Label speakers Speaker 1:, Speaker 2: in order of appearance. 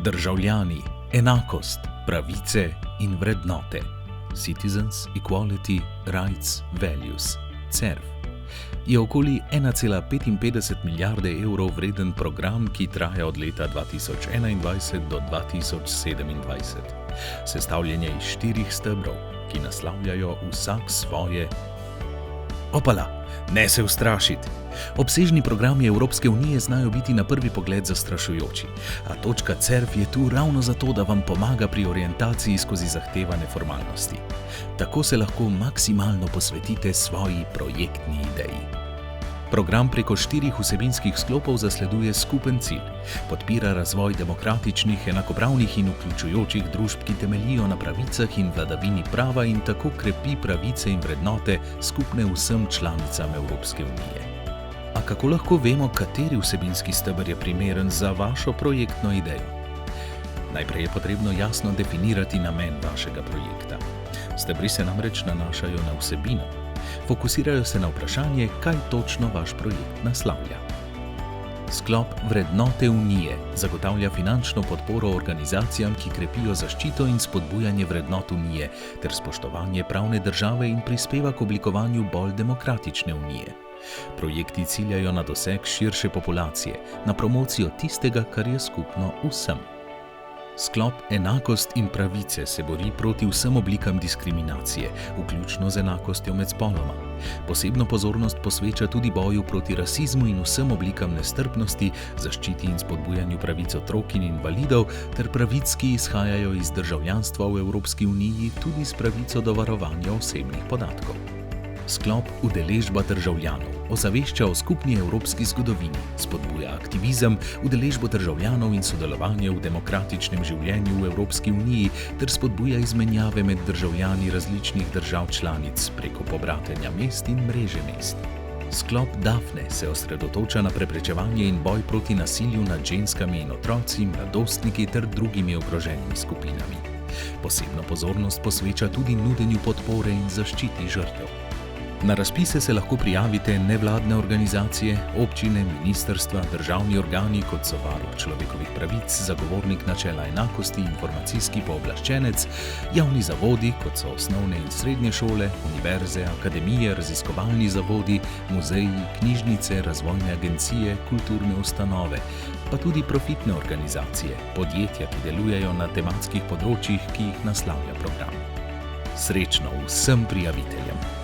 Speaker 1: Državljani, enakost, pravice in vrednote. Citizens, Equality, Rights, Values. CERV. Je okoli 1,55 milijarde evrov vreden program, ki traja od leta 2021 do 2027. Sestavljen je iz 4 stebrov, ki naslavljajo vsak svoje... Opala, ne se ustrašiti! Obsežni programi Evropske unije znajo biti na prvi pogled zastrašujoči, a točka CERV je tu ravno zato, da vam pomaga pri orientaciji skozi zahtevane formalnosti. Tako se lahko maksimalno posvetite svoji projektni ideji. Program preko 4 vsebinskih sklopov zasleduje skupen cilj. Podpira razvoj demokratičnih, enakopravnih in vključujočih družb, ki temeljijo na pravicah in vladavini prava in tako krepi pravice in vrednote skupne vsem članicam Evropske unije. A kako lahko vemo, kateri vsebinski steber je primeren za vašo projektno idejo? Najprej je potrebno jasno definirati namen vašega projekta. Stebri se namreč nanašajo na vsebino. Fokusirajo se na vprašanje, kaj točno vaš projekt naslavlja. Sklop Vrednote unije zagotavlja finančno podporo organizacijam, ki krepijo zaščito in spodbujanje vrednot unije ter spoštovanje pravne države in prispeva k oblikovanju bolj demokratične unije. Projekti ciljajo na doseg širše populacije, na promocijo tistega, kar je skupno vsem. Sklop Enakost in pravice se bori proti vsem oblikam diskriminacije, vključno z enakostjo med spoloma. Posebno pozornost posveča tudi boju proti rasizmu in vsem oblikam nestrpnosti, zaščiti in spodbujanju pravic otrok in invalidov ter pravic, ki izhajajo iz državljanstva v Evropski uniji, tudi s pravico do varovanja osebnih podatkov. Sklop Udeležba državljanov ozavešča o skupni evropski zgodovini, spodbuja aktivizem, udeležbo državljanov in sodelovanje v demokratičnem življenju v Evropski uniji ter spodbuja izmenjave med državljani različnih držav članic preko pobratenja mest in mreže mest. Sklop Dafne se osredotoča na preprečevanje in boj proti nasilju nad ženskami in otroci, mladostniki ter drugimi ogroženimi skupinami. Posebno pozornost posveča tudi nudenju podpore in zaščiti žrtev. Na razpise se lahko prijavite nevladne organizacije, občine, ministrstva, državni organi, kot so varuh človekovih pravic, zagovornik načela enakosti, informacijski pooblaščenec, javni zavodi, kot so osnovne in srednje šole, univerze, akademije, raziskovalni zavodi, muzeji, knjižnice, razvojne agencije, kulturne ustanove, pa tudi profitne organizacije, podjetja, ki delujejo na tematskih področjih, ki jih naslavlja program. Srečno vsem prijaviteljem!